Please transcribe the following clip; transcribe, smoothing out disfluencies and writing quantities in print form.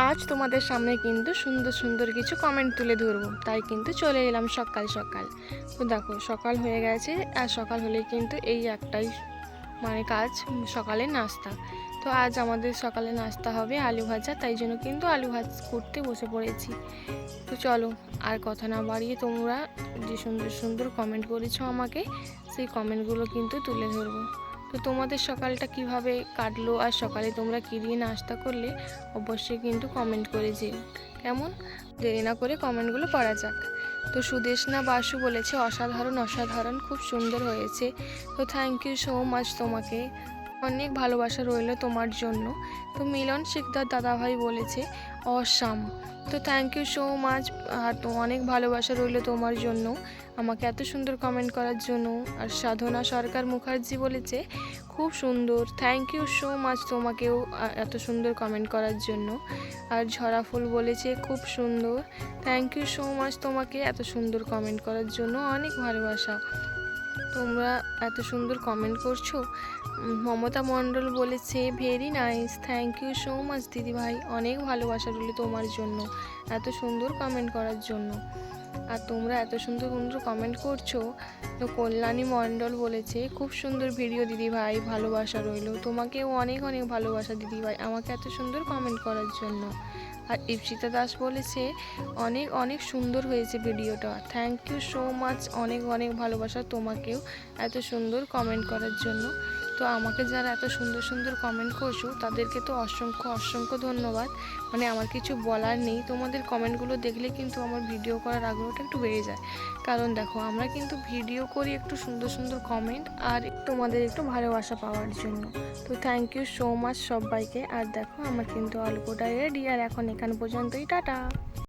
আজ তোমাদের সামনে কিন্তু সুন্দর সুন্দর কিছু কমেন্ট তুলে ধরবো, তাই কিন্তু চলে এলাম সকাল সকাল। তো দেখো সকাল হয়ে গেছে, আর সকাল হলেই কিন্তু এই একটাই কাজ, সকালে নাস্তা। তো আজ আমাদের সকালে নাস্তা হবে আলু ভাজা, তাই জন্য কিন্তু আলু ভাজ করতে বসে পড়েছি। তো চলো আর কথা না বাড়িয়ে তোমরা যে সুন্দর সুন্দর কমেন্ট করেছো আমাকে, সেই কমেন্টগুলো কিন্তু তুলে ধরবো। তো তোমাদের সকালটা কিভাবে কাটলো আর সকালে তোমরা কী দিয়ে নাস্তা করলে অবশ্যই কিন্তু কমেন্ট করে যেও। কেমন, দেরি না করে কমেন্টগুলো পড়া যাক। তো সুদেশনা বাসু বলেছে অসাধারণ অসাধারণ, খুব সুন্দর হয়েছে। তো থ্যাংক ইউ সো মাচ, তোমাকে অনেক ভালোবাসা রইল তোমার জন্য। তো মিলন শিকদার দাদাভাই বলেছে অসাম। তো থ্যাংক ইউ সো মাচ, আর তো অনেক ভালোবাসা রইল তোমার জন্য, আমাকে এত সুন্দর কমেন্ট করার জন্য। আর সাধনা সরকার মুখার্জি বলেছে খুব সুন্দর, থ্যাংক ইউ সো মাচ তোমাকেও এত সুন্দর কমেন্ট করার জন্য। আর ঝরা ফুল বলেছে খুব সুন্দর, থ্যাংক ইউ সো মাচ তোমাকে এত সুন্দর কমেন্ট করার জন্য, অনেক ভালোবাসা। তোমরা এত সুন্দর কমেন্ট করছো। মমতা মণ্ডল বলেছে very nice, thank you so much দিদিভাই, অনেক ভালোবাসা রইল তোমার জন্য এত সুন্দর কমেন্ট করার জন্য। আর তোমরা এত সুন্দর সুন্দর কমেন্ট করছো। তো কল্যাণী মণ্ডল বলেছে খুব সুন্দর ভিডিও দিদিভাই, ভালোবাসা রইল তোমাকেও, অনেক অনেক ভালোবাসা দিদিভাই আমাকে এত সুন্দর কমেন্ট করার জন্য। আর ইপসিতা দাস বলেছে অনেক অনেক সুন্দর হয়েছে ভিডিওটা, থ্যাংক ইউ সো মাচ, অনেক অনেক ভালোবাসা তোমাকেও এত সুন্দর কমেন্ট করার জন্য। তো আমাকে যারা এত সুন্দর সুন্দর কমেন্ট করছো তাদেরকে তো অসংখ্য অসংখ্য ধন্যবাদ। আমার কিছু বলার নেই, তোমাদের কমেন্টগুলো দেখলে কিন্তু আমার ভিডিও করার আগ্রহটা একটু বেড়ে যায়। কারণ দেখো আমরা কিন্তু ভিডিও করি একটু সুন্দর সুন্দর কমেন্ট আর তোমাদের একটু ভালোবাসা পাওয়ার জন্য। তো থ্যাংক ইউ সো মাচ সবাইকে। আর দেখো আমার কিন্তু আলু পোড়া রেডি, আর এখন এখান পর্যন্তই, টাটা।